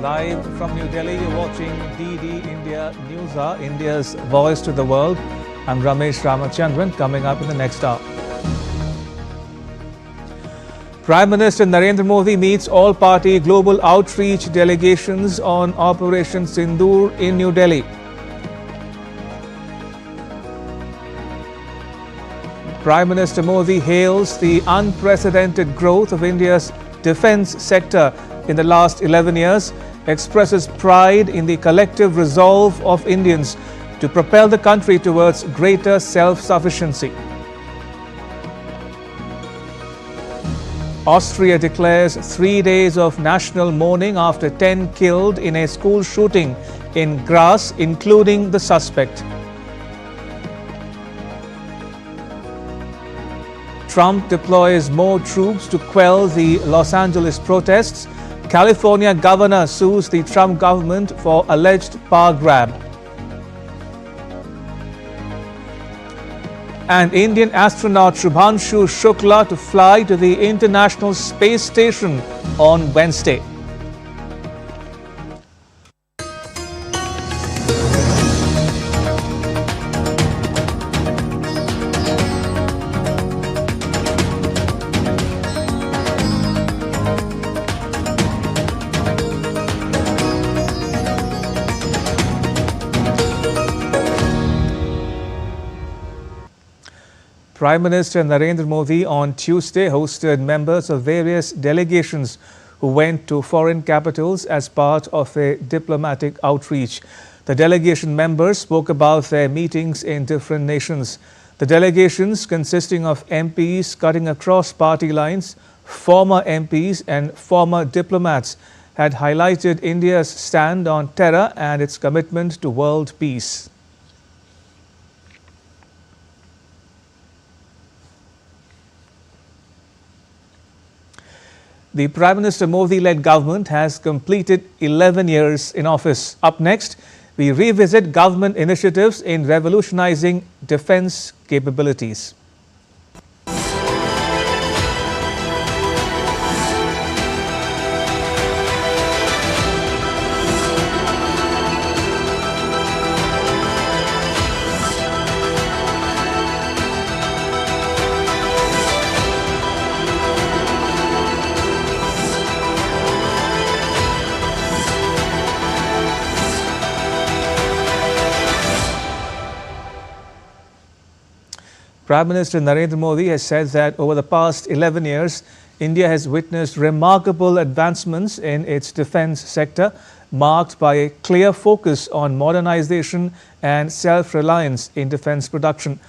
Live from New Delhi, you're watching DD India NewsHour, India's voice to the world. I'm Ramesh Ramachandran. Coming up in the next hour. Prime Minister Narendra Modi meets all-party global outreach delegations on Operation Sindoor in New Delhi. Prime Minister Modi hails the unprecedented growth of India's defence sector in the last 11 years, expresses pride in the collective resolve of Indians to propel the country towards greater self-sufficiency. Austria declares 3 days of national mourning after 10 killed in a school shooting in Graz, including the suspect. Trump deploys more troops to quell the Los Angeles protests. California governor sues the Trump government for alleged power grab. And Indian astronaut Shubhanshu Shukla to fly to the International Space Station on Wednesday. Prime Minister Narendra Modi on Tuesday hosted members of various delegations who went to foreign capitals as part of a diplomatic outreach. The delegation members spoke about their meetings in different nations. The delegations, consisting of MPs cutting across party lines, former MPs and former diplomats, had highlighted India's stand on terror and its commitment to world peace. The Prime Minister Modi-led government has completed 11 years in office. Up next, we revisit government initiatives in revolutionizing defense capabilities. Prime Minister Narendra Modi has said that over the past 11 years, India has witnessed remarkable advancements in its defense sector, marked by a clear focus on modernization and self-reliance in defense production.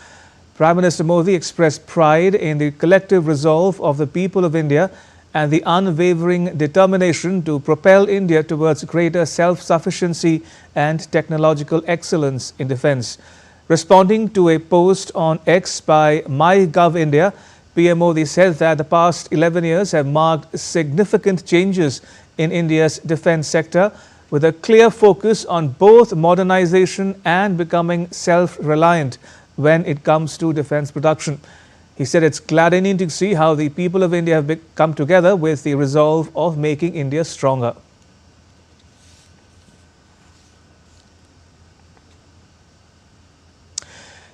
Prime Minister Modi expressed pride in the collective resolve of the people of India and the unwavering determination to propel India towards greater self-sufficiency and technological excellence in defense. Responding to a post on X by MyGov India, PM Modi said that the past 11 years have marked significant changes in India's defense sector, with a clear focus on both modernization and becoming self-reliant when it comes to defense production. He said it's gladdening to see how the people of India have come together with the resolve of making India stronger.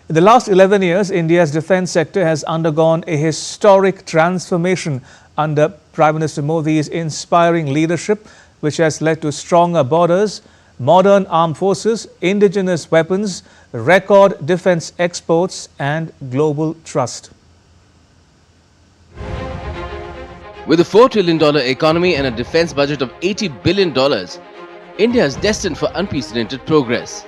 In the last 11 years, India's defense sector has undergone a historic transformation under Prime Minister Modi's inspiring leadership, which has led to stronger borders, modern armed forces, indigenous weapons, record defense exports, and global trust. With a $4 trillion economy and a defense budget of $80 billion, India is destined for unprecedented progress.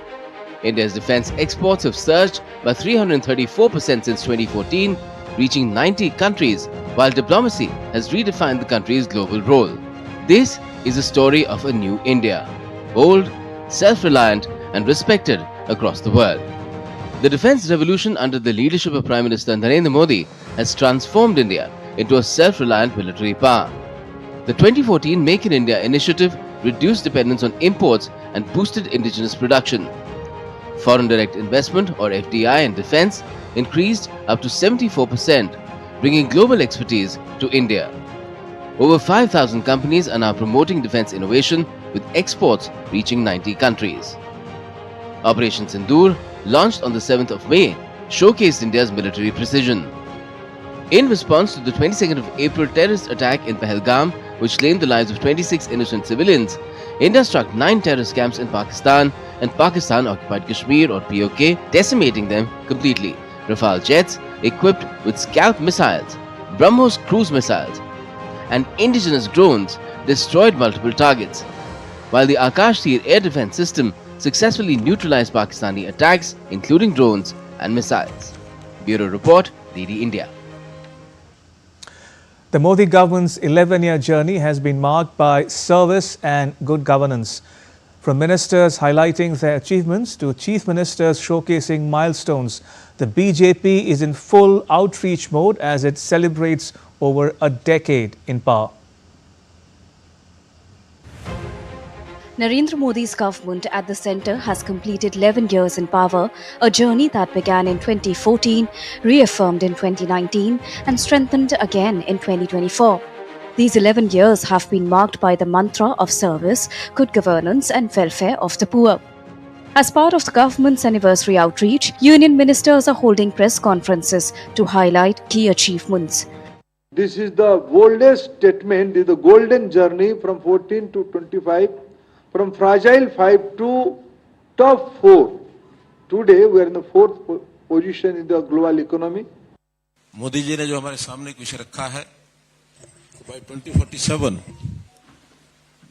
India's defense exports have surged by 334% since 2014, reaching 90 countries, while diplomacy has redefined the country's global role. This is a story of a new India, bold, self-reliant and respected across the world. The defense revolution under the leadership of Prime Minister Narendra Modi has transformed India into a self-reliant military power. The 2014 Make in India initiative reduced dependence on imports and boosted indigenous production. Foreign direct investment, or FDI, in defense increased up to 74%, bringing global expertise to India. Over 5,000 companies are now promoting defense innovation with exports reaching 90 countries. Operation Sindoor, launched on the 7th of May, showcased India's military precision. In response to the 22nd of April terrorist attack in Pahalgam, which claimed the lives of 26 innocent civilians, India struck 9 terrorist camps in Pakistan and Pakistan-occupied Kashmir or POK, decimating them completely. Rafale jets, equipped with Scalp missiles, BrahMos cruise missiles, and indigenous drones, destroyed multiple targets, while the Akash Tir air defense system successfully neutralized Pakistani attacks, including drones and missiles. Bureau Report, DD India. The Modi government's 11-year journey has been marked by service and good governance. From ministers highlighting their achievements to chief ministers showcasing milestones, the BJP is in full outreach mode as it celebrates over a decade in power. Narendra Modi's government at the centre has completed 11 years in power, a journey that began in 2014, reaffirmed in 2019 and strengthened again in 2024. These 11 years have been marked by the mantra of service, good governance and welfare of the poor. As part of the government's anniversary outreach, union ministers are holding press conferences to highlight key achievements. This is the boldest statement, this is the golden journey from 14 to 25. From fragile 5 to top 4. Today we are in the 4th position in the global economy. Modi ji ने जो हमारे सामने एक विषय रखा है, by 2047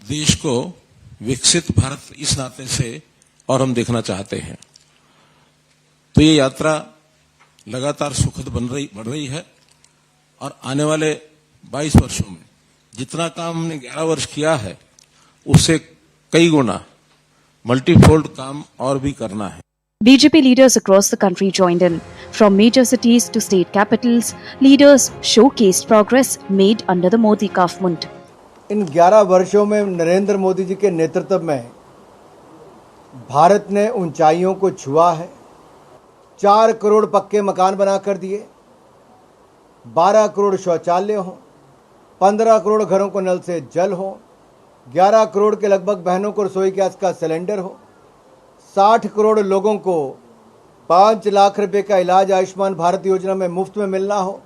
देश को विकसित भारत इस नाते से और हम देखना चाहते हैं। तो ये यात्रा लगातार सुखद बढ़ रही है और आने वाले 22 वर्षों में जितना काम हमने 11 वर्ष किया है उससे कई गुना मल्टीफोल्ड काम और भी करना है। BJP leaders across the country joined in. From major cities to state capitals, leaders showcased progress made under the Modi government. इन 11 वर्षों में नरेंद्र मोदी जी के नेतृत्व में भारत ने ऊंचाइयों को छुआ है। 4 करोड़ पक्के मकान बनाकर दिए, 12 करोड़ शौचालय हों, 15 करोड़ घरों को नल से जल हो, 11 करोड़ के लगभग बहनों को रसोई गैस का सिलेंडर हो, 60 करोड़ लोगों को 5 लाख रुपए का इलाज आयुष्मान भारत योजना में मुफ्त में मिलना हो,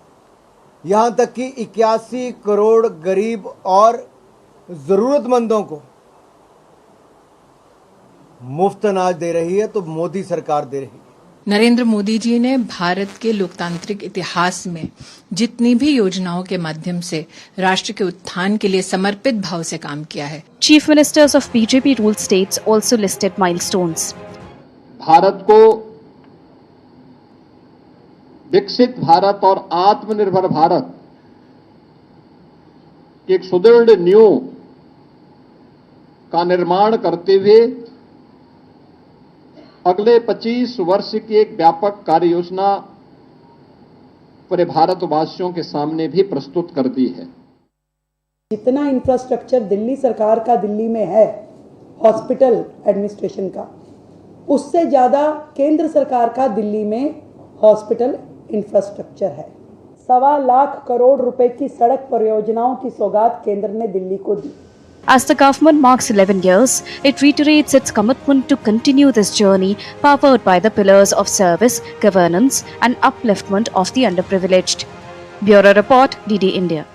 यहाँ तक कि 81 करोड़ गरीब और ज़रूरतमंदों को मुफ्त अनाज दे रही है, तो मोदी सरकार दे रही है। नरेंद्र मोदी जी ने भारत के लोकतांत्रिक इतिहास में जितनी भी योजनाओं के माध्यम से राष्ट्र के उत्थान के लिए समर्पित भाव से काम किया है। Chief ministers of BJP ruled states also listed milestones. Bharat को विकसित भारत और आत्मनिर्भर भारत की एक सुदृढ़ नींव का निर्माण करते हुए अगले 25 वर्ष की एक व्यापक कार्य योजना पूरे भारतवासियों के सामने भी प्रस्तुत कर दी है। जितना इंफ्रास्ट्रक्चर दिल्ली सरकार का दिल्ली में है हॉस्पिटल एडमिनिस्ट्रेशन का, उससे ज्यादा केंद्र सरकार का दिल्ली में हॉस्पिटल इंफ्रास्ट्रक्चर है। 1.25 लाख करोड़ रुपए की सड़क परियोजनाओं की सौगात केंद्र ने दिल्ली को दी। As the government marks 11 years, it reiterates its commitment to continue this journey powered by the pillars of service, governance and upliftment of the underprivileged. Bureau Report, DD India.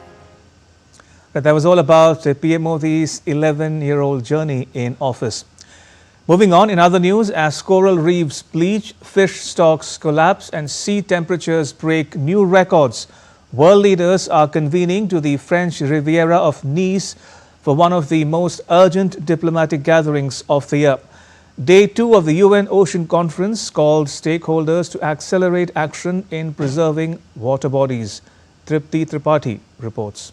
That was all about PM Modi's 11-year-old journey in office. Moving on, in other news, as coral reefs bleach, fish stocks collapse and sea temperatures break new records, world leaders are convening to the French Riviera of Nice for one of the most urgent diplomatic gatherings of the year. Day 2 of the UN Ocean Conference called stakeholders to accelerate action in preserving water bodies. Tripti Tripathi reports.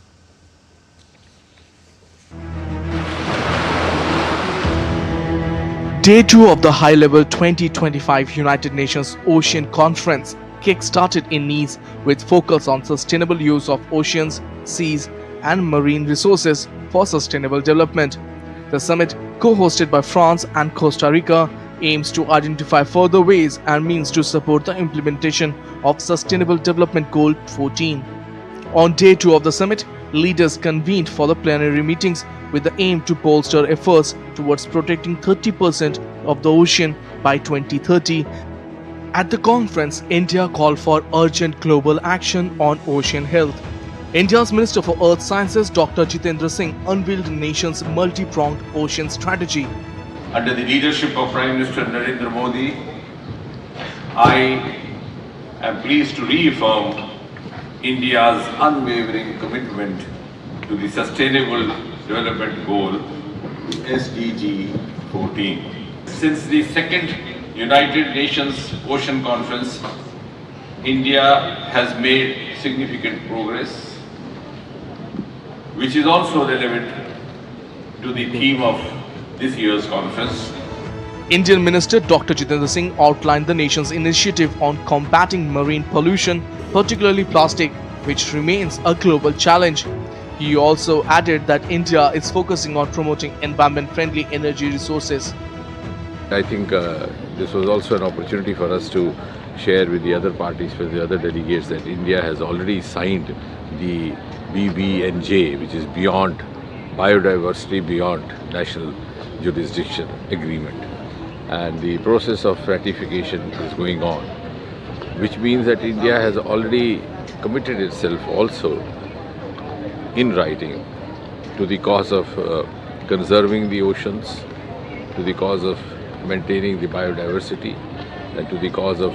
Day 2 of the high-level 2025 United Nations Ocean Conference kick-started in Nice with focus on sustainable use of oceans, seas and marine resources for sustainable development. The summit, co-hosted by France and Costa Rica, aims to identify further ways and means to support the implementation of Sustainable Development Goal 14. On day 2 of the summit, leaders convened for the plenary meetings with the aim to bolster efforts towards protecting 30% of the ocean by 2030. At the conference, India called for urgent global action on ocean health. India's Minister for Earth Sciences, Dr. Jitendra Singh, unveiled the nation's multi-pronged ocean strategy. Under the leadership of Prime Minister Narendra Modi, I am pleased to reaffirm India's unwavering commitment to the Sustainable Development Goal SDG 14. Since the second United Nations Ocean Conference, India has made significant progress, which is also relevant to the theme of this year's conference. Indian Minister Dr. Jitendra Singh outlined the nation's initiative on combating marine pollution, particularly plastic, which remains a global challenge. He also added that India is focusing on promoting environment-friendly energy resources. I think this was also an opportunity for us to share with the other parties, with the other delegates, that India has already signed the BBNJ, which is beyond biodiversity, beyond national jurisdiction agreement. And the process of ratification is going on, which means that India has already committed itself also in writing to the cause of conserving the oceans, to the cause of maintaining the biodiversity, and to the cause of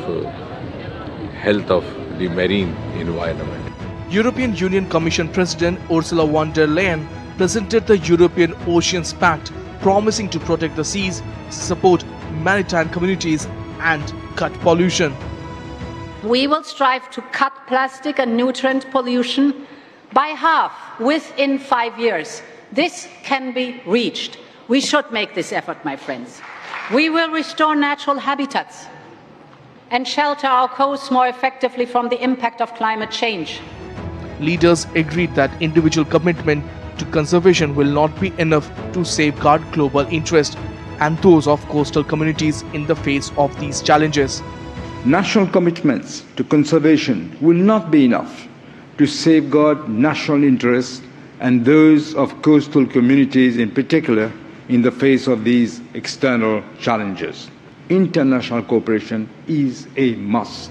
health of the marine environment. European Union Commission President Ursula von der Leyen presented the European Oceans Pact, promising to protect the seas, support maritime communities and cut pollution. We will strive to cut plastic and nutrient pollution by half within 5 years. This can be reached. We should make this effort, my friends. We will restore natural habitats and shelter our coasts more effectively from the impact of climate change. Leaders agreed that individual commitment to conservation will not be enough to safeguard global interest and those of coastal communities in the face of these challenges. National commitments to conservation will not be enough to safeguard national interests and those of coastal communities in particular in the face of these external challenges. International cooperation is a must.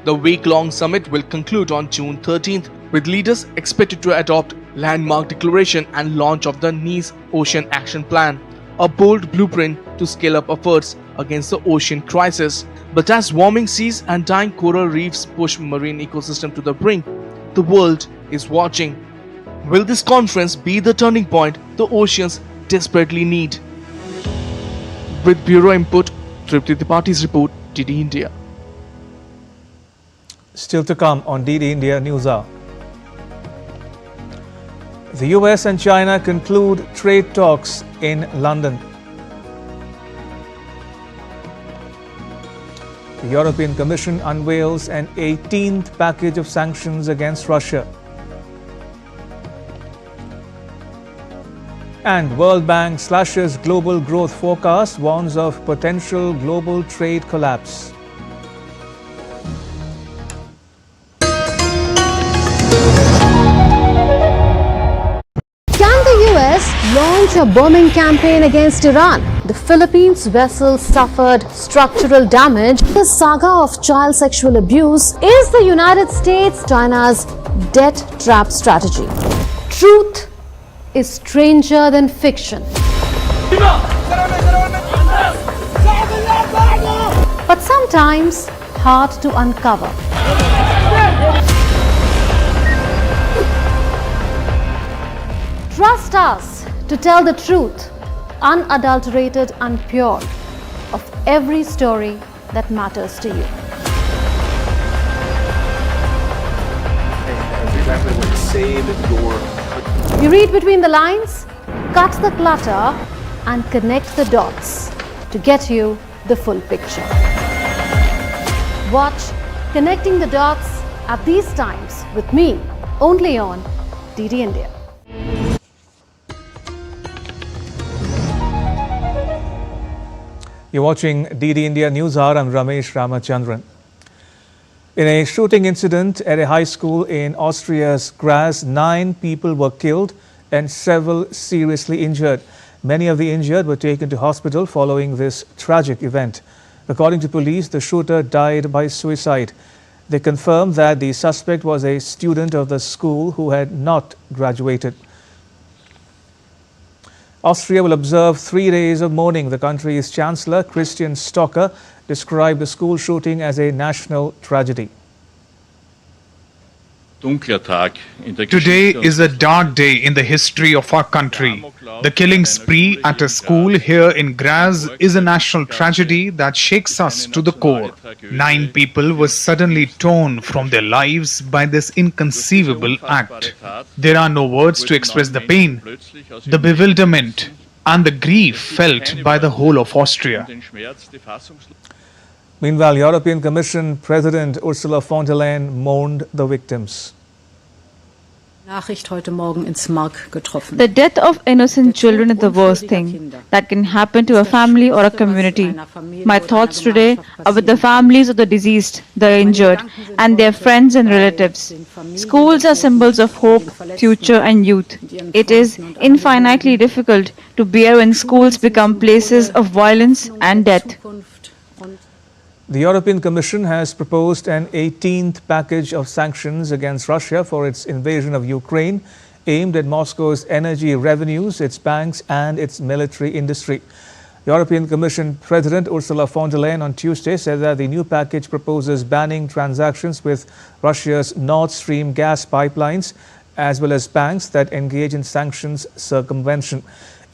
The week-long summit will conclude on June 13th, with leaders expected to adopt landmark declaration and launch of the Nice Ocean Action Plan, a bold blueprint to scale up efforts against the ocean crisis. But as warming seas and dying coral reefs push marine ecosystem to the brink, the world is watching. Will this conference be the turning point the oceans desperately need? With Bureau Input, Tripti Tripathi report, DD India. Still to come on DD India NewsHour. The US and China conclude trade talks in London. The European Commission unveils an 18th package of sanctions against Russia. And World Bank slashes global growth forecast, warns of potential global trade collapse. Launch a bombing campaign against Iran. The Philippines vessel suffered structural damage. The saga of child sexual abuse is the United States China's debt trap strategy. Truth is stranger than fiction. But sometimes hard to uncover. Trust us to tell the truth, unadulterated and pure, of every story that matters to you. You read between the lines, cut the clutter, and connect the dots to get you the full picture. Watch Connecting the Dots at these times with me, only on DD India. You're watching DD India NewsHour. I'm Ramesh Ramachandran. In a shooting incident at a high school in Austria's Graz, 9 people were killed and several seriously injured. Many of the injured were taken to hospital following this tragic event. According to police, the shooter died by suicide. They confirmed that the suspect was a student of the school who had not graduated. Austria will observe 3 days of mourning. The country's Chancellor, Christian Stocker, described the school shooting as a national tragedy. Today is a dark day in the history of our country. The killing spree at a school here in Graz is a national tragedy that shakes us to the core. 9 people were suddenly torn from their lives by this inconceivable act. There are no words to express the pain, the bewilderment, and the grief felt by the whole of Austria. Meanwhile, European Commission President Ursula von der Leyen mourned the victims. The death of innocent children is the worst thing that can happen to a family or a community. My thoughts today are with the families of the deceased, the injured, and their friends and relatives. Schools are symbols of hope, future, and youth. It is infinitely difficult to bear when schools become places of violence and death. The European Commission has proposed an 18th package of sanctions against Russia for its invasion of Ukraine, aimed at Moscow's energy revenues, its banks, and its military industry. European Commission President Ursula von der Leyen on Tuesday said that the new package proposes banning transactions with Russia's Nord Stream gas pipelines, as well as banks that engage in sanctions circumvention.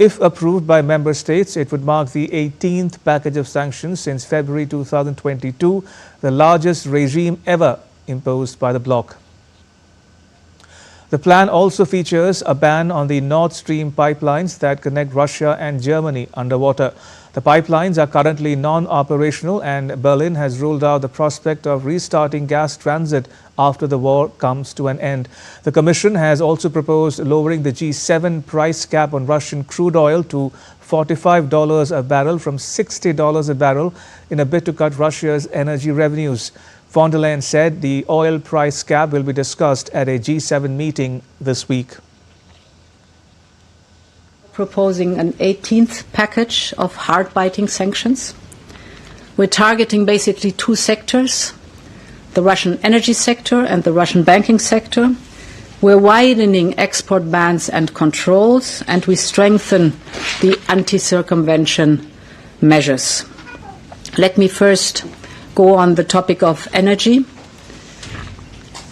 If approved by member states, it would mark the 18th package of sanctions since February 2022, the largest regime ever imposed by the bloc. The plan also features a ban on the Nord Stream pipelines that connect Russia and Germany underwater. The pipelines are currently non-operational, and Berlin has ruled out the prospect of restarting gas transit after the war comes to an end. The Commission has also proposed lowering the G7 price cap on Russian crude oil to $45 a barrel from $60 a barrel in a bid to cut Russia's energy revenues. Von der Leyen said the oil price cap will be discussed at a G7 meeting this week. Proposing an 18th package of hard-biting sanctions. We're targeting basically 2 sectors, the Russian energy sector and the Russian banking sector. We're widening export bans and controls, and we strengthen the anti-circumvention measures. Let me first go on the topic of energy.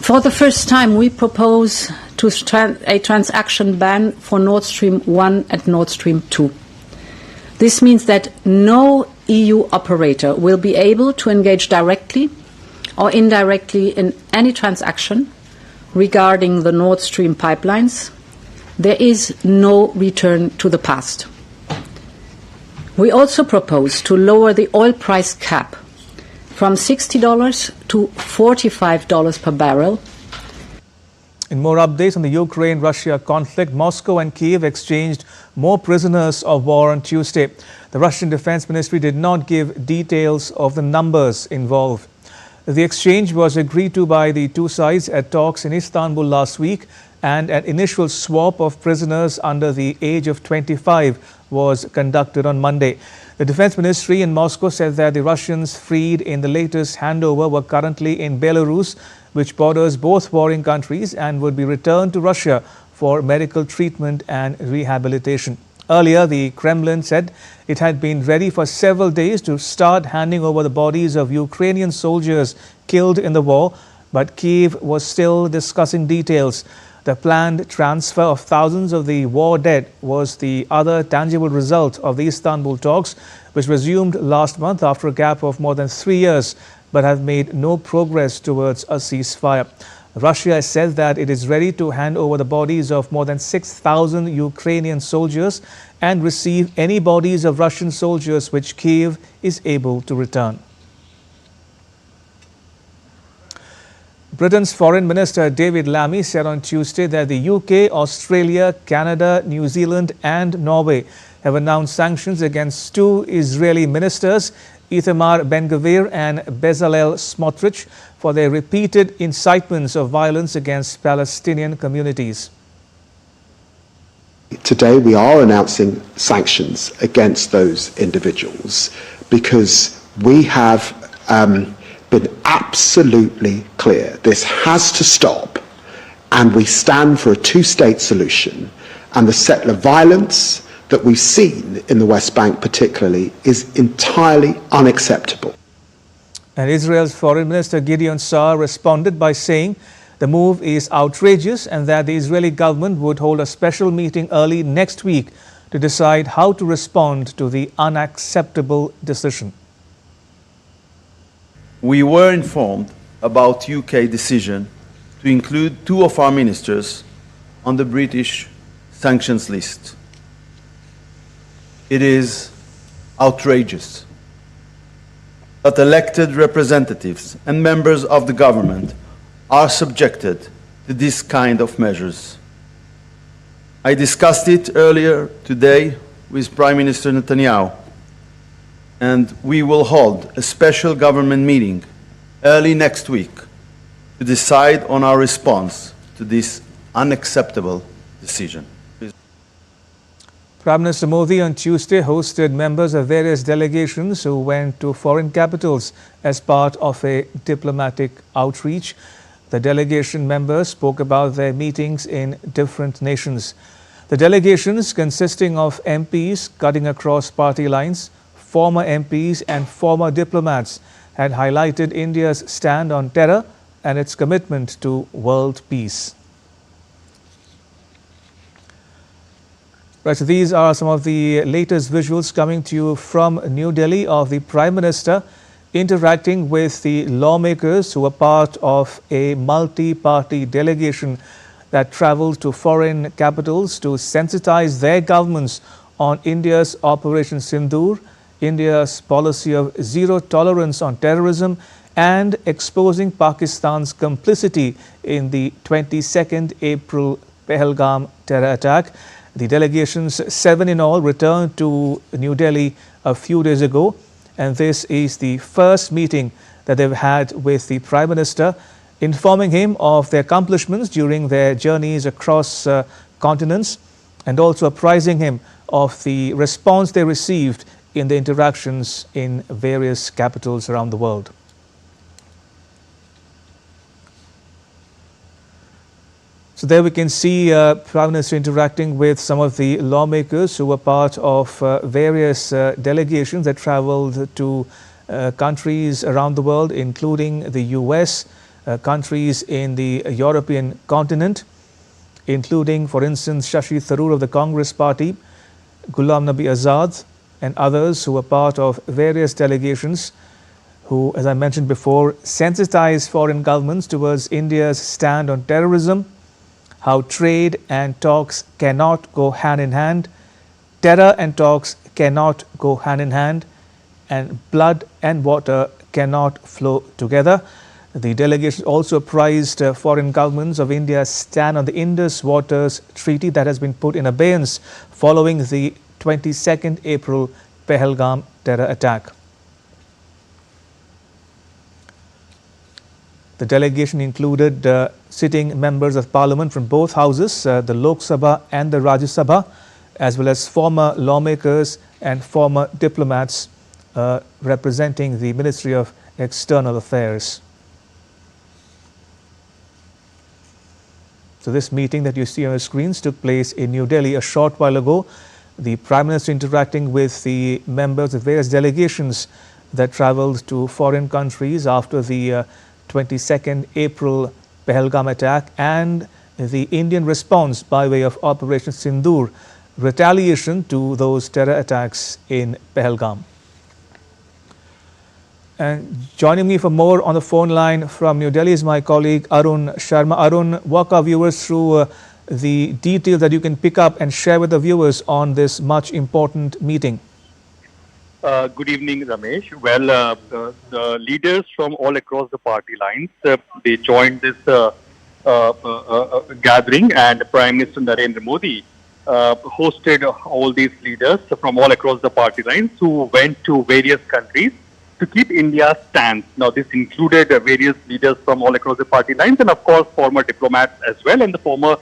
For the first time, we propose a transaction ban for Nord Stream 1 and Nord Stream 2. This means that no EU operator will be able to engage directly or indirectly in any transaction regarding the Nord Stream pipelines. There is no return to the past. We also propose to lower the oil price cap from $60 to $45 per barrel. In more updates on the Ukraine-Russia conflict, Moscow and Kiev exchanged more prisoners of war on Tuesday. The Russian Defense Ministry did not give details of the numbers involved. The exchange was agreed to by the two sides at talks in Istanbul last week, and an initial swap of prisoners under the age of 25 was conducted on Monday. The Defense Ministry in Moscow said that the Russians freed in the latest handover were currently in Belarus, which borders both warring countries, and would be returned to Russia for medical treatment and rehabilitation. Earlier, the Kremlin said it had been ready for several days to start handing over the bodies of Ukrainian soldiers killed in the war, but Kyiv was still discussing details. The planned transfer of thousands of the war dead was the other tangible result of the Istanbul talks, which resumed last month after a gap of more than 3 years, but have made no progress towards a ceasefire. Russia has said that it is ready to hand over the bodies of more than 6,000 Ukrainian soldiers and receive any bodies of Russian soldiers which Kyiv is able to return. Britain's Foreign Minister David Lammy said on Tuesday that the UK, Australia, Canada, New Zealand and Norway have announced sanctions against 2 Israeli ministers, Itamar Ben-Gvir and Bezalel Smotrich, for their repeated incitements of violence against Palestinian communities. Today we are announcing sanctions against those individuals because we have been absolutely clear. This has to stop, and we stand for a two-state solution, and the settler violence that we've seen in the West Bank particularly is entirely unacceptable. And Israel's Foreign Minister Gideon Saar responded by saying the move is outrageous and that the Israeli government would hold a special meeting early next week to decide how to respond to the unacceptable decision. We were informed about UK decision to include 2 of our ministers on the British sanctions list. It is outrageous that elected representatives and members of the government are subjected to this kind of measures. I discussed it earlier today with Prime Minister Netanyahu, and we will hold a special government meeting early next week to decide on our response to this unacceptable decision. Prime Minister Modi on Tuesday hosted members of various delegations who went to foreign capitals as part of a diplomatic outreach. The delegation members spoke about their meetings in different nations. The delegations, consisting of MPs cutting across party lines, former MPs and former diplomats, had highlighted India's stand on terror and its commitment to world peace. Right, so these are some of the latest visuals coming to you from New Delhi of the Prime Minister interacting with the lawmakers who were part of a multi-party delegation that travelled to foreign capitals to sensitize their governments on India's Operation Sindoor, India's policy of zero tolerance on terrorism, and exposing Pakistan's complicity in the 22nd April Pahalgam terror attack. The delegations, 7 in all, returned to New Delhi a few days ago, and this is the first meeting that they've had with the Prime Minister, informing him of their accomplishments during their journeys across continents and also apprising him of the response they received in the interactions in various capitals around the world. So there we can see Prime Minister interacting with some of the lawmakers who were part of various delegations that travelled to countries around the world, including the US, countries in the European continent, including, for instance, Shashi Tharoor of the Congress Party, Ghulam Nabi Azad, and others who were part of various delegations who, as I mentioned before, sensitized foreign governments towards India's stand on terrorism, how trade and talks cannot go hand in hand, terror and talks cannot go hand in hand, and blood and water cannot flow together. The delegation also apprised foreign governments of India's stand on the Indus Waters Treaty that has been put in abeyance following the 22nd April Pahalgam terror attack. The delegation included sitting members of parliament from both houses, the Lok Sabha and the Rajya Sabha, as well as former lawmakers and former diplomats representing the Ministry of External Affairs. So this meeting that you see on your screens took place in New Delhi a short while ago. The Prime Minister interacting with the members of various delegations that travelled to foreign countries after the 22nd April Pahalgam attack and the Indian response by way of Operation Sindoor, retaliation to those terror attacks in Pahalgam. And joining me for more on the phone line from New Delhi is my colleague Arun Sharma. Arun, walk our viewers through the details that you can pick up and share with the viewers on this much important meeting. Good evening, Ramesh. Well, the leaders from all across the party lines, they joined this gathering, and Prime Minister Narendra Modi hosted all these leaders from all across the party lines who went to various countries to keep India's stance. Now, this included various leaders from all across the party lines and, of course, former diplomats as well and the former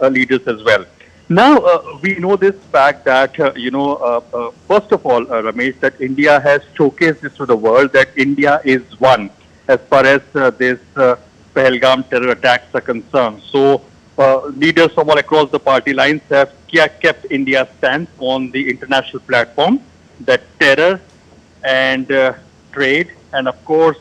leaders as well. Now, we know this fact that, first of all, Ramesh, that India has showcased this to the world, that India is one as far as this Pahalgam terror attacks are concerned. So, leaders from all across the party lines have kept India's stance on the international platform that terror and trade and, of course,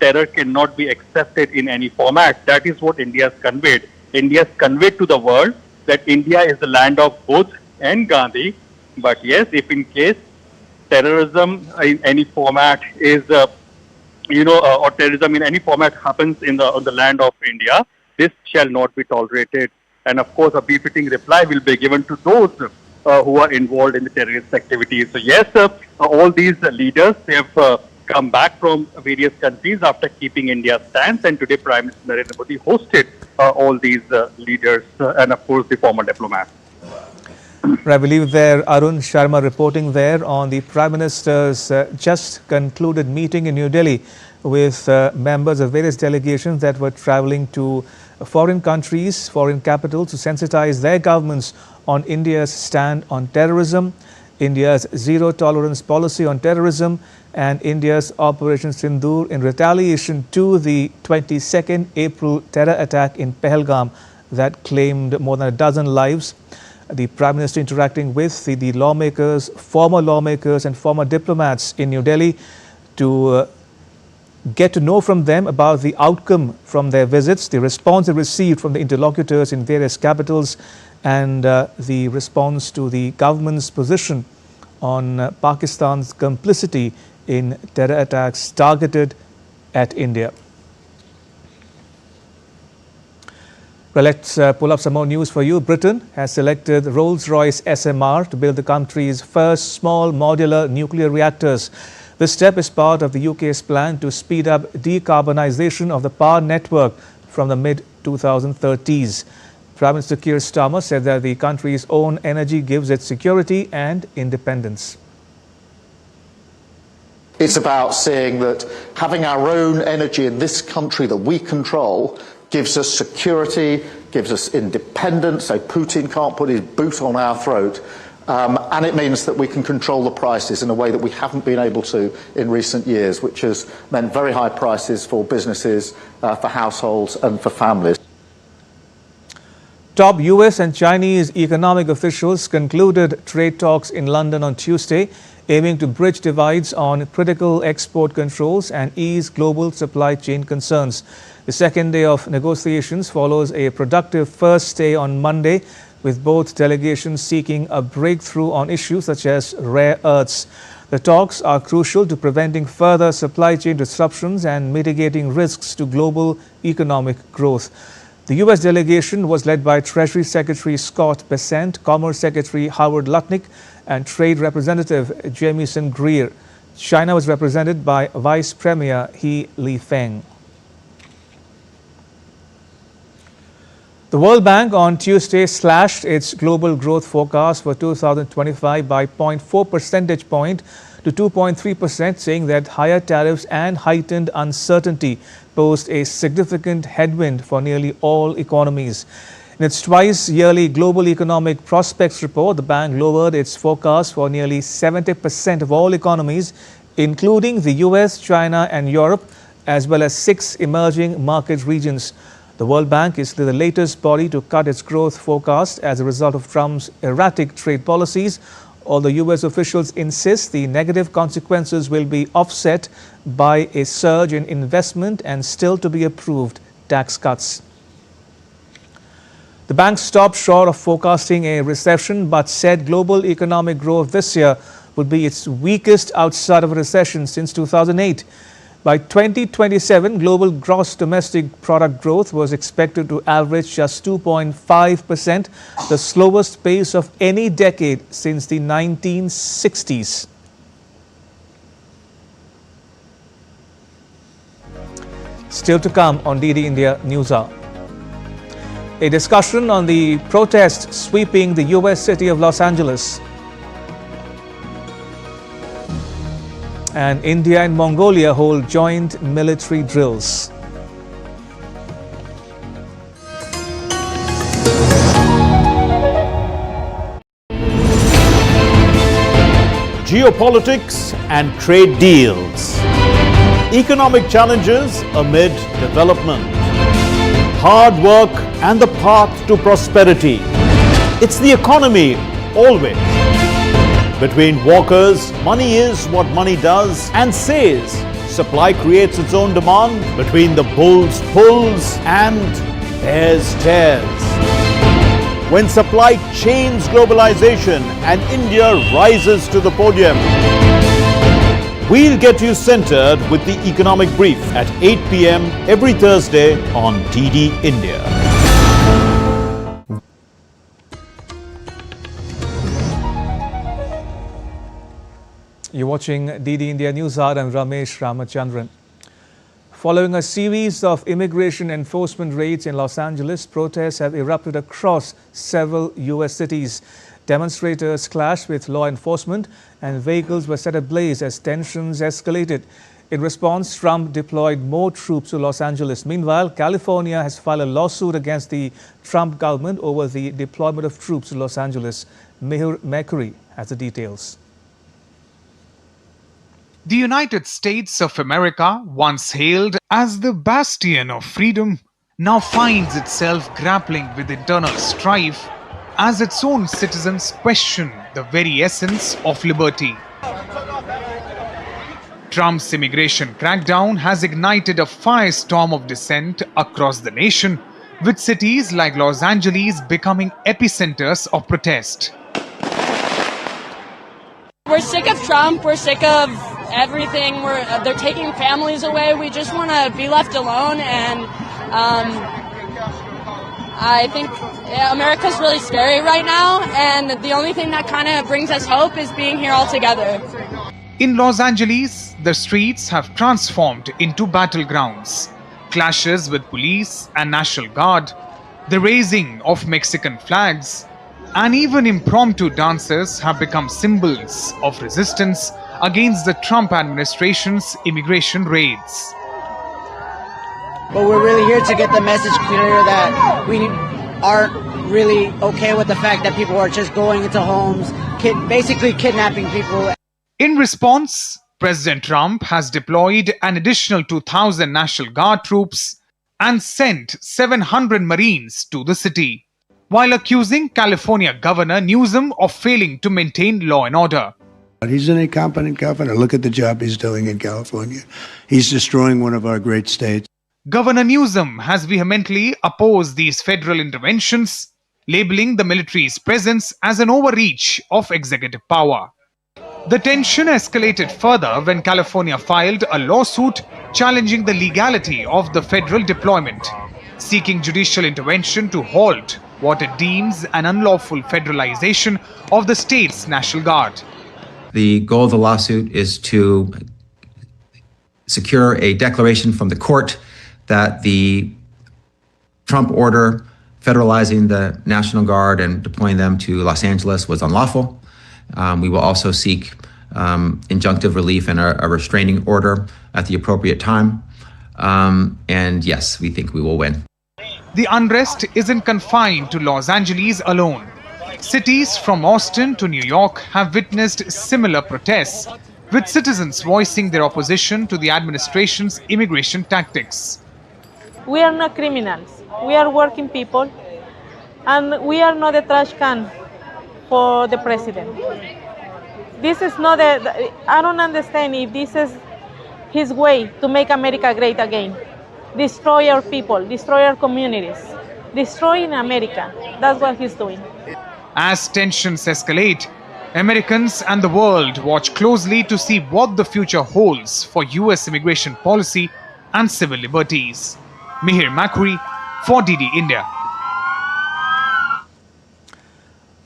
terror cannot be accepted in any format. That is what India has conveyed. India has conveyed to the world that India is the land of Buddha and Gandhi, but yes, if in case terrorism in any format is, or terrorism in any format happens on the land of India, this shall not be tolerated. And of course, a befitting reply will be given to those who are involved in the terrorist activities. So yes, all these leaders, they have come back from various countries after keeping India's stance, and today Prime Minister Narendra Modi hosted all these leaders and of course the former diplomats. I believe there Arun Sharma reporting there on the Prime Minister's just concluded meeting in New Delhi with members of various delegations that were travelling to foreign countries, foreign capitals to sensitize their governments on India's stand on terrorism, India's zero tolerance policy on terrorism, and India's Operation Sindoor in retaliation to the 22nd April terror attack in Pahalgam that claimed more than a dozen lives. The Prime Minister interacting with the lawmakers, former lawmakers and former diplomats in New Delhi to get to know from them about the outcome from their visits, the response they received from the interlocutors in various capitals, and the response to the government's position on Pakistan's complicity in terror attacks targeted at India. Well, let's pull up some more news for you. Britain has selected Rolls-Royce SMR to build the country's first small modular nuclear reactors. This step is part of the UK's plan to speed up decarbonisation of the power network from the mid-2030s. Prime Minister Keir Starmer said that the country's own energy gives it security and independence. It's about saying that having our own energy in this country that we control gives us security, gives us independence, so Putin can't put his boot on our throat, and it means that we can control the prices in a way that we haven't been able to in recent years, which has meant very high prices for businesses, for households and for families. Top US and Chinese economic officials concluded trade talks in London on Tuesday, aiming to bridge divides on critical export controls and ease global supply chain concerns. The second day of negotiations follows a productive first day on Monday, with both delegations seeking a breakthrough on issues such as rare earths. The talks are crucial to preventing further supply chain disruptions and mitigating risks to global economic growth. The US delegation was led by Treasury Secretary Scott Bessent, Commerce Secretary Howard Lutnick, and Trade Representative Jamieson Greer. China was represented by Vice Premier He Lifeng. The World Bank on Tuesday slashed its global growth forecast for 2025 by 0.4 percentage point to 2.3%, saying that higher tariffs and heightened uncertainty posed a significant headwind for nearly all economies. In its twice-yearly Global Economic Prospects report, the bank lowered its forecast for nearly 70% of all economies, including the US, China and Europe, as well as 6 emerging market regions. The World Bank is the latest body to cut its growth forecast as a result of Trump's erratic trade policies, although US officials insist the negative consequences will be offset by a surge in investment and still to be approved tax cuts. The bank stopped short of forecasting a recession but said global economic growth this year would be its weakest outside of a recession since 2008. By 2027, global gross domestic product growth was expected to average just 2.5%, the slowest pace of any decade since the 1960s. Still to come on DD India NewsHour. A discussion on the protests sweeping the US city of Los Angeles. And India and Mongolia hold joint military drills. geopolitics and trade deals. Economic challenges amid development. Hard work and the path to prosperity. It's the economy always. Between walkers, money is what money does and says. Supply creates its own demand. Between the bulls pulls and bears tears. When supply chains globalization and India rises to the podium. We'll get you centered with the economic brief at 8 p.m. every Thursday on DD India. You're watching DD India NewsHour. I'm Ramesh Ramachandran. Following a series of immigration enforcement raids in Los Angeles, protests have erupted across several U.S. cities. Demonstrators clashed with law enforcement and vehicles were set ablaze as tensions escalated. In response, Trump deployed more troops to Los Angeles. Meanwhile, California has filed a lawsuit against the Trump government over the deployment of troops to Los Angeles. Mihir Makuri has the details. The United States of America, once hailed as the bastion of freedom, now finds itself grappling with internal strife as its own citizens question the very essence of liberty. Trump's immigration crackdown has ignited a firestorm of dissent across the nation, with cities like Los Angeles becoming epicenters of protest. We're sick of Trump, we're sick of everything. They're taking families away. We just want to be left alone, and I think America's really scary right now, and the only thing that kind of brings us hope is being here all together. In Los Angeles, the streets have transformed into battlegrounds. Clashes with police and National Guard, the raising of Mexican flags, and even impromptu dances have become symbols of resistance against the Trump administration's immigration raids. But we're really here to get the message clear that we aren't really okay with the fact that people are just going into homes, basically kidnapping people. In response, President Trump has deployed an additional 2,000 National Guard troops and sent 700 Marines to the city, while accusing California Governor Newsom of failing to maintain law and order. He's an incompetent governor. Look at the job he's doing in California. He's destroying one of our great states. Governor Newsom has vehemently opposed these federal interventions, labeling the military's presence as an overreach of executive power. The tension escalated further when California filed a lawsuit challenging the legality of the federal deployment, seeking judicial intervention to halt what it deems an unlawful federalization of the state's National Guard. The goal of the lawsuit is to secure a declaration from the court that the Trump order federalizing the National Guard and deploying them to Los Angeles was unlawful. We will also seek injunctive relief and a restraining order at the appropriate time. And yes, we think we will win. The unrest isn't confined to Los Angeles alone. Cities from Austin to New York have witnessed similar protests, with citizens voicing their opposition to the administration's immigration tactics. We are not criminals. We are working people, and we are not a trash can for the president. This is not I don't understand if this is his way to make America great again. Destroy our people, destroy our communities, destroying America. That's what he's doing. As tensions escalate, Americans and the world watch closely to see what the future holds for US immigration policy and civil liberties. Mihir Makuri for DD India.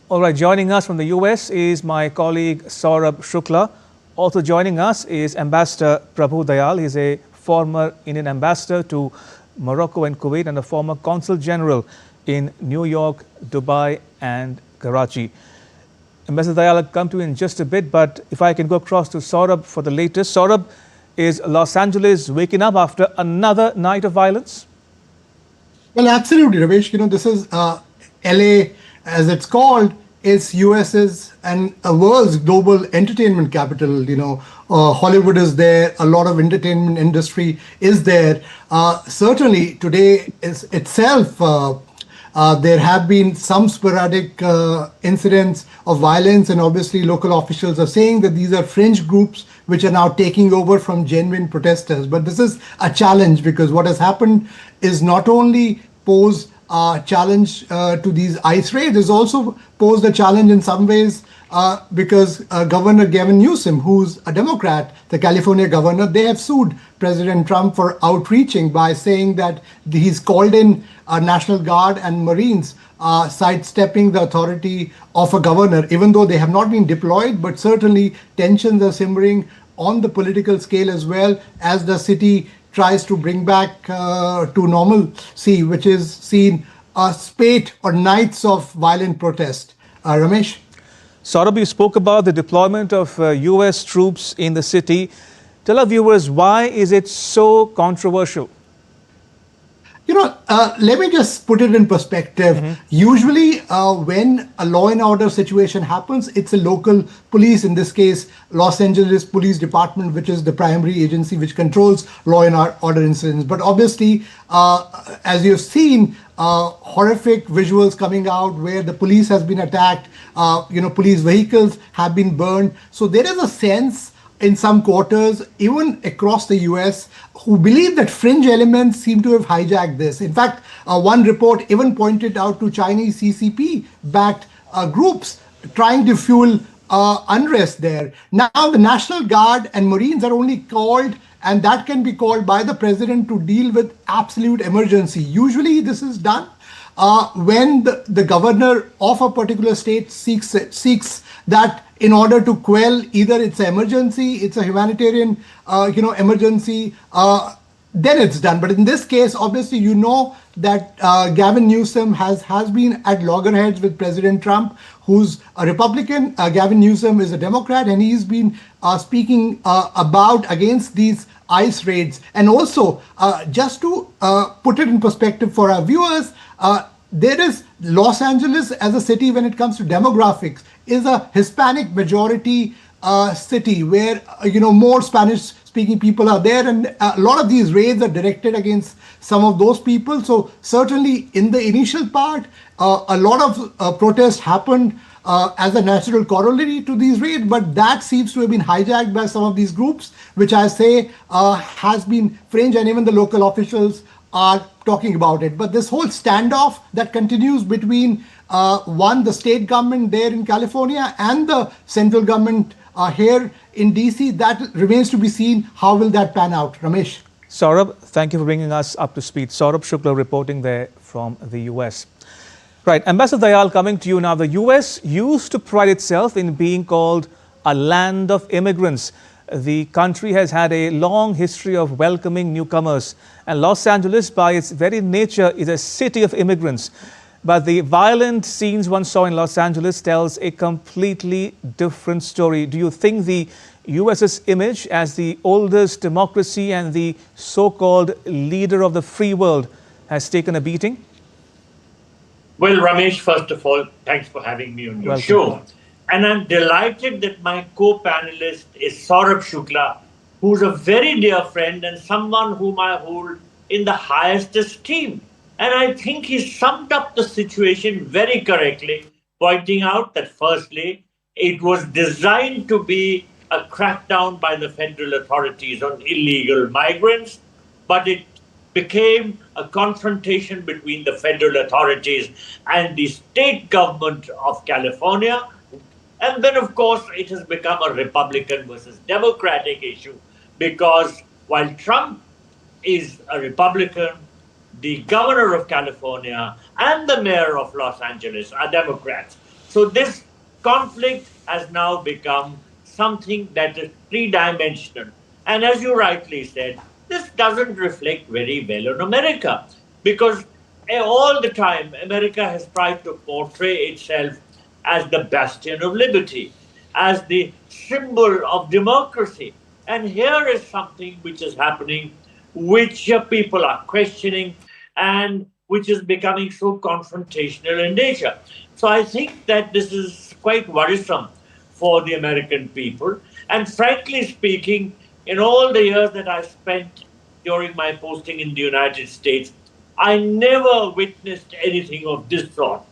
All right, joining us from the US is my colleague Saurabh Shukla. Also joining us is Ambassador Prabhu Dayal. He's a former Indian ambassador to Morocco and Kuwait and a former Consul General in New York, Dubai and Karachi. Ambassador Dayal, I'll come to you in just a bit, but if I can go across to Saurabh for the latest. Saurabh, is Los Angeles waking up after another night of violence? Well, absolutely, Ramesh. This is LA, as it's called, it's US's and a world's global entertainment capital. Hollywood is there. A lot of entertainment industry is there. Certainly today itself, there have been some sporadic incidents of violence, and obviously local officials are saying that these are fringe groups which are now taking over from genuine protesters. But this is a challenge, because what has happened is not only pose a challenge to these ICE raids, it's also posed a challenge in some ways because Governor Gavin Newsom, who's a Democrat, the California governor, they have sued President Trump for outreaching by saying that he's called in a National Guard and Marines, sidestepping the authority of a governor, even though they have not been deployed. But certainly tensions are simmering on the political scale as well, as the city tries to bring back to normalcy, which is seen a spate or nights of violent protest. Ramesh? Saurabh, you spoke about the deployment of US troops in the city. Tell our viewers, why is it so controversial? Let me just put it in perspective. Usually when a law and order situation happens, it's a local police, in this case, Los Angeles Police Department, which is the primary agency which controls law and order incidents. But obviously, as you've seen, horrific visuals coming out where the police has been attacked, police vehicles have been burned. So there is a sense in some quarters, even across the US, who believe that fringe elements seem to have hijacked this. In fact, one report even pointed out to Chinese CCP-backed groups trying to fuel unrest there. Now, the National Guard and Marines are only called, and that can be called by the president to deal with absolute emergency. Usually, this is done when the governor of a particular state seeks that in order to quell either it's an emergency, it's a humanitarian, emergency, then it's done. But in this case, obviously, that Gavin Newsom has been at loggerheads with President Trump, who's a Republican. Gavin Newsom is a Democrat, and he's been speaking against these ICE raids. And also, just to put it in perspective for our viewers, there is Los Angeles as a city, when it comes to demographics, is a Hispanic majority city where, more Spanish speaking people are there. And a lot of these raids are directed against some of those people. So certainly in the initial part, a lot of protests happened as a natural corollary to these raids. But that seems to have been hijacked by some of these groups, which I say has been fringe, and even the local officials are talking about it. But this whole standoff that continues between the state government there in California and the central government here in DC, that remains to be seen. How will that pan out? Ramesh? Saurabh, thank you for bringing us up to speed. Saurabh Shukla reporting there from the US. Right, Ambassador Dayal, coming to you now. The US used to pride itself in being called a land of immigrants. The country has had a long history of welcoming newcomers, and Los Angeles, by its very nature, is a city of immigrants. But the violent scenes one saw in Los Angeles tells a completely different story. Do you think the US's image as the oldest democracy and the so-called leader of the free world has taken a beating? Well, Ramesh, first of all, thanks for having me on your show. And I'm delighted that my co-panelist is Saurabh Shukla, who's a very dear friend and someone whom I hold in the highest esteem. And I think he summed up the situation very correctly, pointing out that firstly, it was designed to be a crackdown by the federal authorities on illegal migrants, but it became a confrontation between the federal authorities and the state government of California. And then, of course, it has become a Republican versus Democratic issue, because while Trump is a Republican, the governor of California and the mayor of Los Angeles are Democrats. So this conflict has now become something that is three-dimensional. And as you rightly said, this doesn't reflect very well on America, because all the time America has tried to portray itself as the bastion of liberty, as the symbol of democracy. And here is something which is happening, which people are questioning, and which is becoming so confrontational in nature. So I think that this is quite worrisome for the American people. And frankly speaking, in all the years that I spent during my posting in the United States, I never witnessed anything of this sort.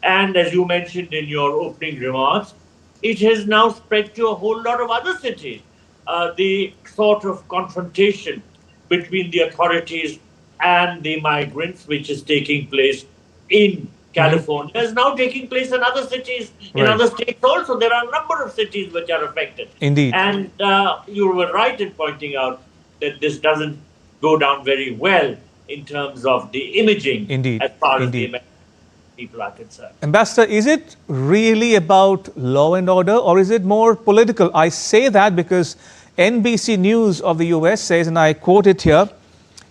And as you mentioned in your opening remarks, it has now spread to a whole lot of other cities. The sort of confrontation between the authorities and the migrants, which is taking place in California, is now taking place in other cities, in other states also. There are a number of cities which are affected. Indeed. And you were right in pointing out that this doesn't go down very well in terms of the imaging as far as the American people are concerned. Ambassador, is it really about law and order, or is it more political? I say that because NBC News of the US says, and I quote it here,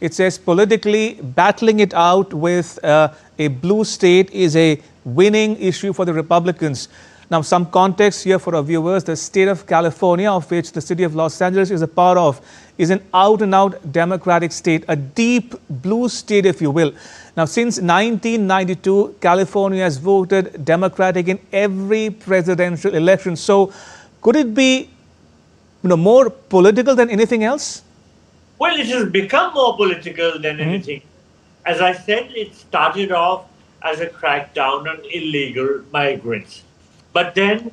it says, politically battling it out with a blue state is a winning issue for the Republicans. Now, some context here for our viewers. The state of California, of which the city of Los Angeles is a part of, is an out-and-out Democratic state, a deep blue state, if you will. Now, since 1992, California has voted Democratic in every presidential election. So, could it be more political than anything else? Well, it has become more political than anything. As I said, it started off as a crackdown on illegal migrants. But then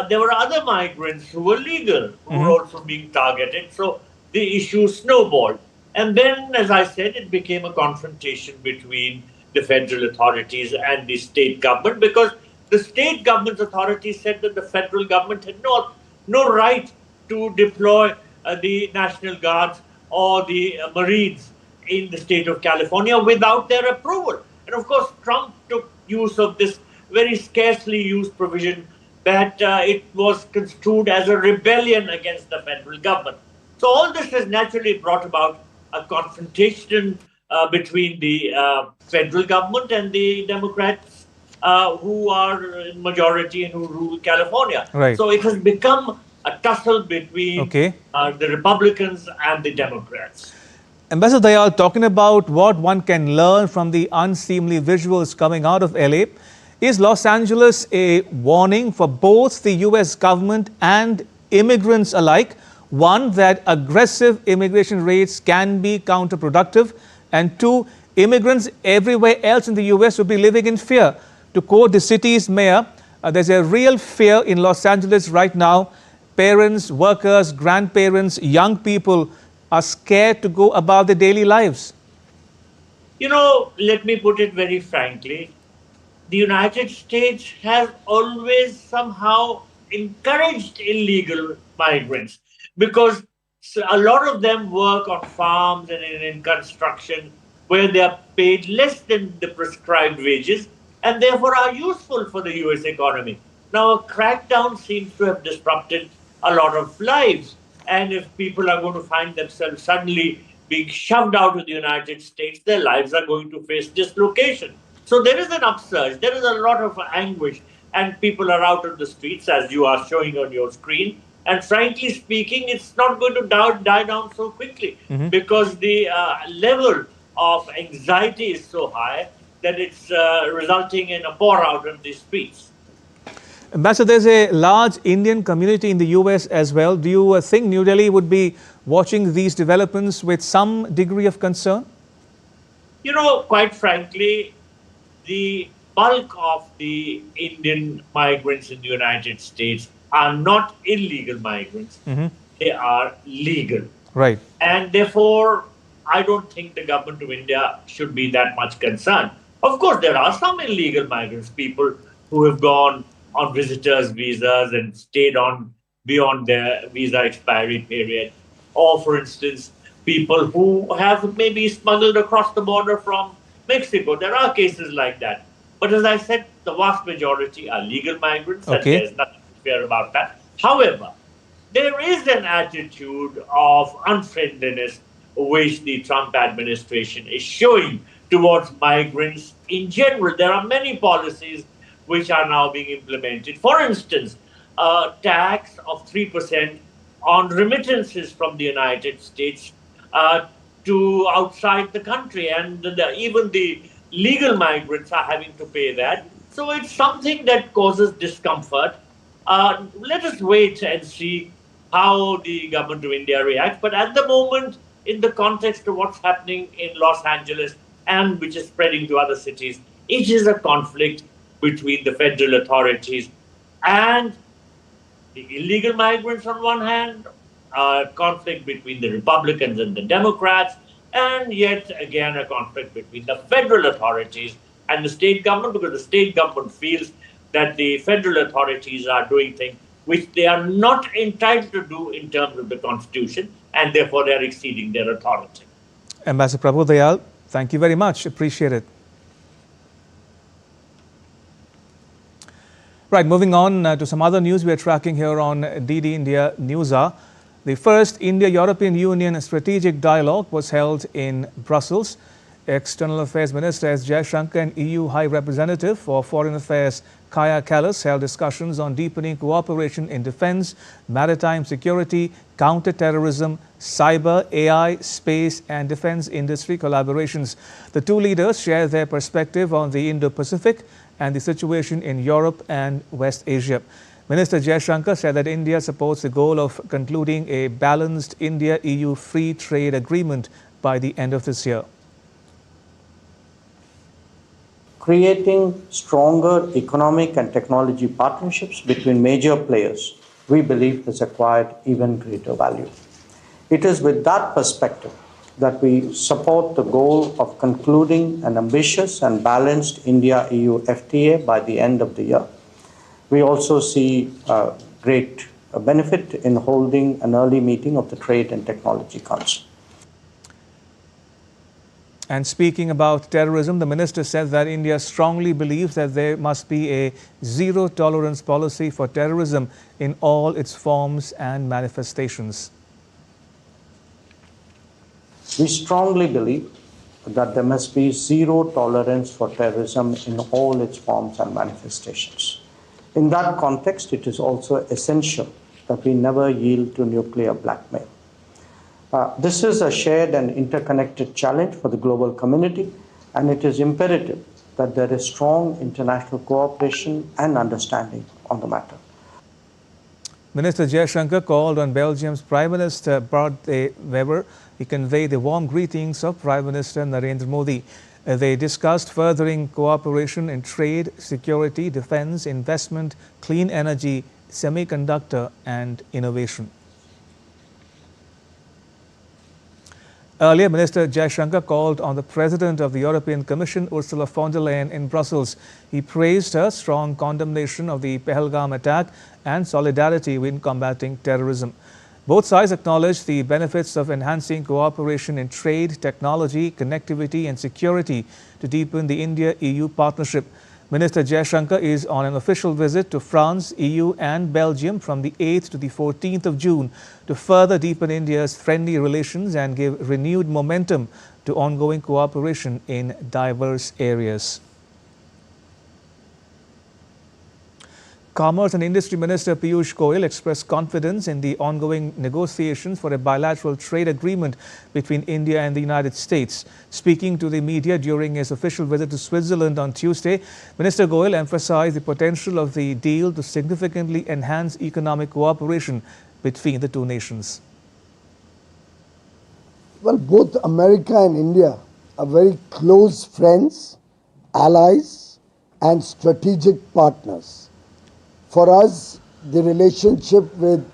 there were other migrants who were legal, who were also being targeted. So the issue snowballed. And then, as I said, it became a confrontation between the federal authorities and the state government, because the state government authorities said that the federal government had no right to deploy the National Guards or the Marines in the state of California without their approval. And of course, Trump took use of this very scarcely used provision that it was construed as a rebellion against the federal government. So all this has naturally brought about a confrontation between the federal government and the Democrats who are in majority and who rule California. Right. So it has become a tussle between the Republicans and the Democrats. Ambassador Dayal, talking about what one can learn from the unseemly visuals coming out of LA, is Los Angeles a warning for both the US government and immigrants alike? One, that aggressive immigration rates can be counterproductive, and two, immigrants everywhere else in the US will be living in fear. To quote the city's mayor, there's a real fear in Los Angeles right now. Parents, workers, grandparents, young people are scared to go about their daily lives. You know, let me put it very frankly. The United States has always somehow encouraged illegal migrants because a lot of them work on farms and in construction where they are paid less than the prescribed wages and therefore are useful for the US economy. Now, a crackdown seems to have disrupted a lot of lives. And if people are going to find themselves suddenly being shoved out of the United States, their lives are going to face dislocation. So there is an upsurge, there is a lot of anguish, and people are out on the streets, as you are showing on your screen. And frankly speaking, it's not going to die down so quickly because the level of anxiety is so high that it's resulting in a pour out on the streets. Ambassador, there's a large Indian community in the US as well. Do you think New Delhi would be watching these developments with some degree of concern? You know, quite frankly, the bulk of the Indian migrants in the United States are not illegal migrants. They are legal. Right. And therefore, I don't think the government of India should be that much concerned. Of course, there are some illegal migrants, people who have gone on visitors' visas and stayed on beyond their visa expiry period. Or, for instance, people who have maybe smuggled across the border from Mexico. There are cases like that. But as I said, the vast majority are legal migrants, and there's nothing to fear about that. However, there is an attitude of unfriendliness which the Trump administration is showing towards migrants in general. There are many policies which are now being implemented. For instance, a tax of 3% on remittances from the United States to outside the country. And even the legal migrants are having to pay that. So it's something that causes discomfort. Let us wait and see how the government of India reacts. But at the moment, in the context of what's happening in Los Angeles and which is spreading to other cities, it is a conflict between the federal authorities and the illegal migrants on one hand, a conflict between the Republicans and the Democrats, and yet again a conflict between the federal authorities and the state government, because the state government feels that the federal authorities are doing things which they are not entitled to do in terms of the Constitution, and therefore they are exceeding their authority. Ambassador Prabhu Dayal, thank you very much. Appreciate it. Right, moving on to some other news we are tracking here on DD India NewsHour. The first India-European Union strategic dialogue was held in Brussels. External Affairs Minister S. Jaishankar and EU High Representative for Foreign Affairs Kaja Kallas held discussions on deepening cooperation in defense, maritime security, counter-terrorism, cyber, AI, space and defense industry collaborations. The two leaders shared their perspective on the Indo-Pacific and the situation in Europe and West Asia. Minister Jaishankar said that India supports the goal of concluding a balanced India-EU free trade agreement by the end of this year. Creating stronger economic and technology partnerships between major players, we believe has acquired even greater value. It is with that perspective that we support the goal of concluding an ambitious and balanced India-EU FTA by the end of the year. We also see great benefit in holding an early meeting of the Trade and Technology Council. And speaking about terrorism, the minister said that India strongly believes that there must be a zero-tolerance policy for terrorism in all its forms and manifestations. We strongly believe that there must be zero tolerance for terrorism in all its forms and manifestations. In that context, it is also essential that we never yield to nuclear blackmail. This is a shared and interconnected challenge for the global community, and it is imperative that there is strong international cooperation and understanding on the matter. Minister Jaishankar called on Belgium's Prime Minister Bart de Wever. He conveyed the warm greetings of Prime Minister Narendra Modi. They discussed furthering cooperation in trade, security, defense, investment, clean energy, semiconductor and innovation. Earlier, Minister Jaishankar called on the President of the European Commission, Ursula von der Leyen, in Brussels. He praised her strong condemnation of the Pahalgam attack and solidarity in combating terrorism. Both sides acknowledged the benefits of enhancing cooperation in trade, technology, connectivity and security to deepen the India-EU partnership. Minister Jaishankar is on an official visit to France, EU and Belgium from the 8th to the 14th of June to further deepen India's friendly relations and give renewed momentum to ongoing cooperation in diverse areas. Commerce and Industry Minister Piyush Goyal expressed confidence in the ongoing negotiations for a bilateral trade agreement between India and the United States. Speaking to the media during his official visit to Switzerland on Tuesday, Minister Goyal emphasized the potential of the deal to significantly enhance economic cooperation between the two nations. Well, both America and India are very close friends, allies, and strategic partners. For us, the relationship with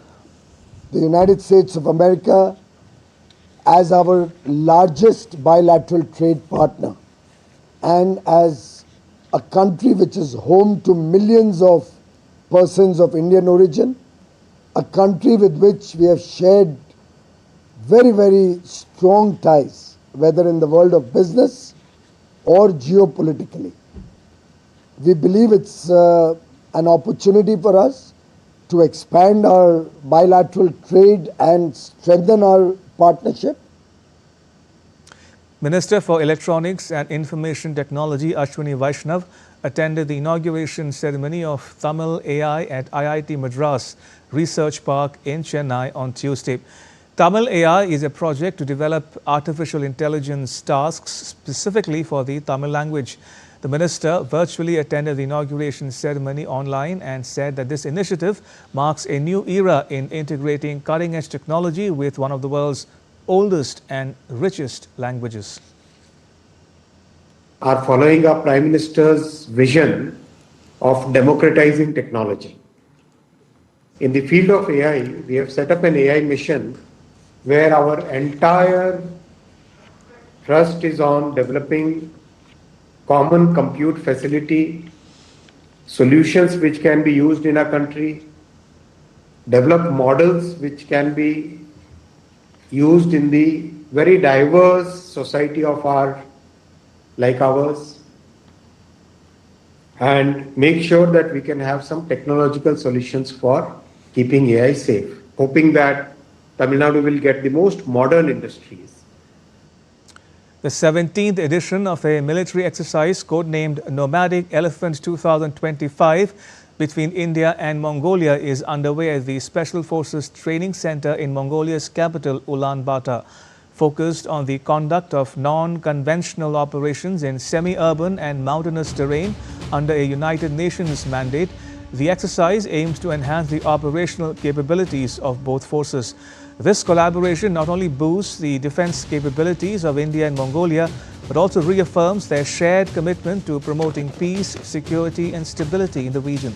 the United States of America as our largest bilateral trade partner and as a country which is home to millions of persons of Indian origin, a country with which we have shared very, very strong ties, whether in the world of business or geopolitically. We believe it's an opportunity for us to expand our bilateral trade and strengthen our partnership. Minister for Electronics and Information Technology Ashwini Vaishnav attended the inauguration ceremony of Tamil AI at IIT Madras Research Park in Chennai on Tuesday. Tamil AI is a project to develop artificial intelligence tasks specifically for the Tamil language. The minister virtually attended the inauguration ceremony online and said that this initiative marks a new era in integrating cutting-edge technology with one of the world's oldest and richest languages. Are following our Prime Minister's vision of democratizing technology. In the field of AI, we have set up an AI mission where our entire thrust is on developing common compute facility, solutions which can be used in our country, develop models which can be used in the very diverse society of ours, and make sure that we can have some technological solutions for keeping AI safe, hoping that Tamil Nadu will get the most modern industries. The 17th edition of a military exercise codenamed Nomadic Elephant 2025 between India and Mongolia is underway at the Special Forces Training Center in Mongolia's capital, Ulaanbaatar. Focused on the conduct of non-conventional operations in semi-urban and mountainous terrain under a United Nations mandate, the exercise aims to enhance the operational capabilities of both forces. This collaboration not only boosts the defense capabilities of India and Mongolia, but also reaffirms their shared commitment to promoting peace, security and stability in the region.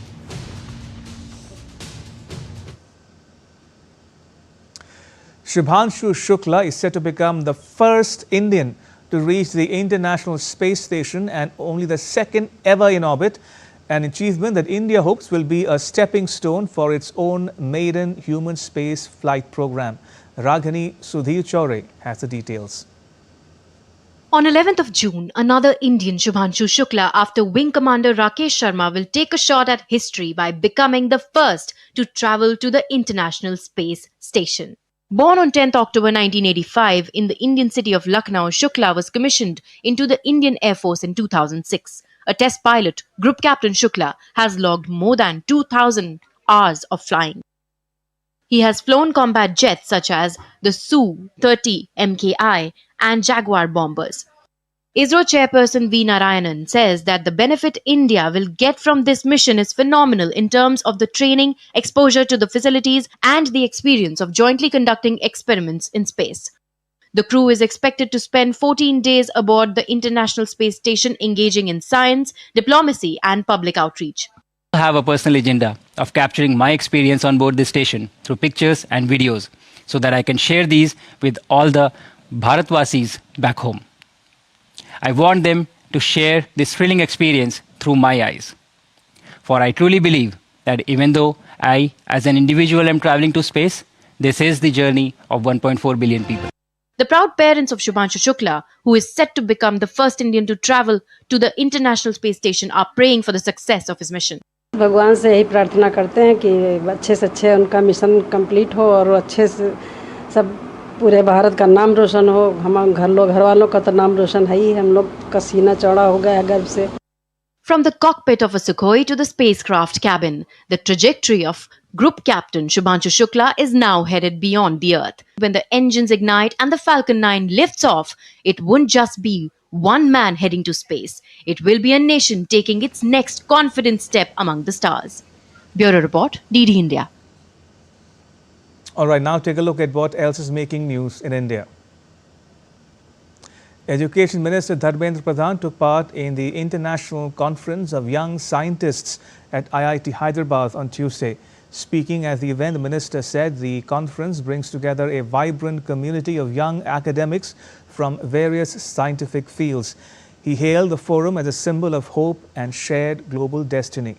Shubhanshu Shukla is set to become the first Indian to reach the International Space Station and only the second ever in orbit, an achievement that India hopes will be a stepping stone for its own maiden human space flight program. Raghani Sudhir Chaure has the details. On 11th of June, another Indian, Shubhanshu Shukla, after Wing Commander Rakesh Sharma, will take a shot at history by becoming the first to travel to the International Space Station. Born on 10th October 1985 in the Indian city of Lucknow, Shukla was commissioned into the Indian Air Force in 2006. A test pilot, Group Captain Shukla, has logged more than 2,000 hours of flying. He has flown combat jets such as the Su-30 MKI and Jaguar bombers. ISRO chairperson V. Narayanan says that the benefit India will get from this mission is phenomenal in terms of the training, exposure to the facilities, and the experience of jointly conducting experiments in space. The crew is expected to spend 14 days aboard the International Space Station engaging in science, diplomacy, and public outreach. I have a personal agenda of capturing my experience on board this station through pictures and videos so that I can share these with all the Bharatvasis back home. I want them to share this thrilling experience through my eyes. For I truly believe that even though I, as an individual, am traveling to space, this is the journey of 1.4 billion people. The proud parents of Shubhanshu Shukla, who is set to become the first Indian to travel to the International Space Station, are praying for the success of his mission. भगवान से यही प्रार्थना करते हैं कि अच्छे से अच्छे उनका मिशन कंप्लीट हो और अच्छे से सब पूरे भारत का नाम रोशन हो. हम घर वालों का तो नाम रोशन है ही, हम लोग का सीना चौड़ा हो गया है गर्व से. From the cockpit of a Sukhoi to the spacecraft cabin, the trajectory of Group Captain Shubhanshu Shukla is now headed beyond the Earth. When the engines ignite and the Falcon 9 lifts off, it won't just be one man heading to space. It will be a nation taking its next confident step among the stars. Bureau Report, DD India. All right, now take a look at what else is making news in India. Education Minister Dharmendra Pradhan took part in the International Conference of Young Scientists at IIT Hyderabad on Tuesday. Speaking at the event, the minister said the conference brings together a vibrant community of young academics from various scientific fields. He hailed the forum as a symbol of hope and shared global destiny.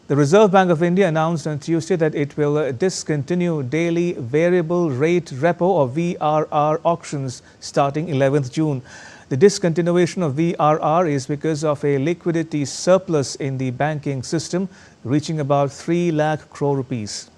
The Reserve Bank of India announced on Tuesday that it will discontinue daily variable rate repo or VRR auctions starting 11th June. The discontinuation of VRR is because of a liquidity surplus in the banking system reaching about 3 lakh crore rupees.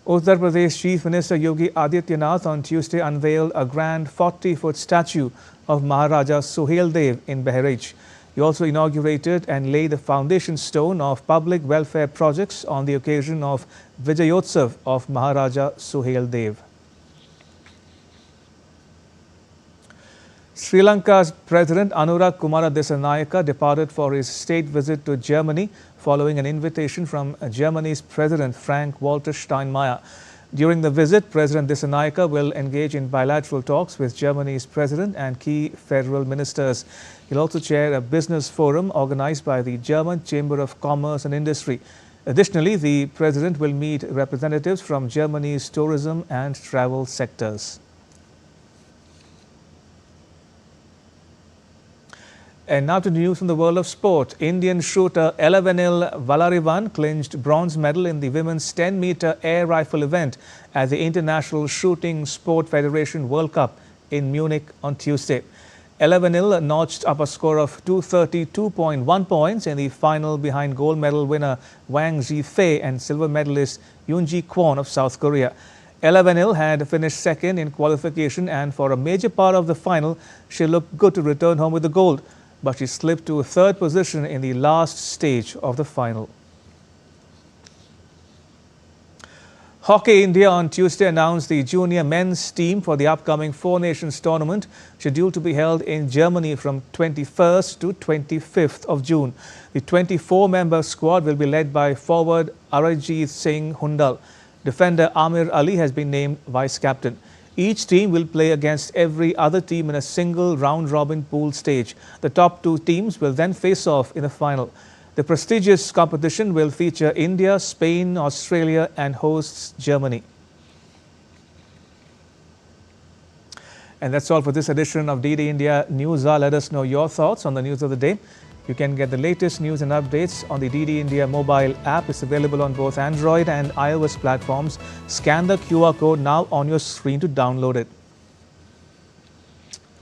Uttar Pradesh Chief Minister Yogi Adityanath on Tuesday unveiled a grand 40-foot statue of Maharaja Suheldev in Bahraich. He also inaugurated and laid the foundation stone of public welfare projects on the occasion of Vijayotsav of Maharaja Suheldev. Sri Lanka's President Anurag Kumara Dissanayake departed for his state visit to Germany following an invitation from Germany's President Frank-Walter Steinmeier. During the visit, President Dissanayake will engage in bilateral talks with Germany's President and key federal ministers. He'll also chair a business forum organized by the German Chamber of Commerce and Industry. Additionally, the President will meet representatives from Germany's tourism and travel sectors. And now to news from the world of sport. Indian shooter Elavenil Valarivan clinched bronze medal in the women's 10-meter air rifle event at the International Shooting Sport Federation World Cup in Munich on Tuesday. Elavenil notched up a score of 232.1 points in the final behind gold medal winner Wang Zhifei and silver medalist Yoonji Kwon of South Korea. Elavenil had finished second in qualification, and for a major part of the final, she looked good to return home with the gold, but she slipped to third position in the last stage of the final. Hockey India on Tuesday announced the junior men's team for the upcoming Four Nations tournament, scheduled to be held in Germany from 21st to 25th of June. The 24-member squad will be led by forward Arajit Singh Hundal. Defender Amir Ali has been named vice-captain. Each team will play against every other team in a single round-robin pool stage. The top two teams will then face off in the final. The prestigious competition will feature India, Spain, Australia and hosts Germany. And that's all for this edition of DD India NewsHour. Let us know your thoughts on the news of the day. You can get the latest news and updates on the DD India mobile app. It's available on both Android and iOS platforms. Scan the QR code now on your screen to download it.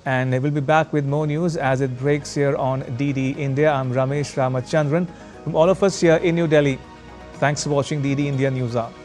And we'll be back with more news as it breaks here on DD India. I'm Ramesh Ramachandran from all of us here in New Delhi. Thanks for watching DD India NewsHour.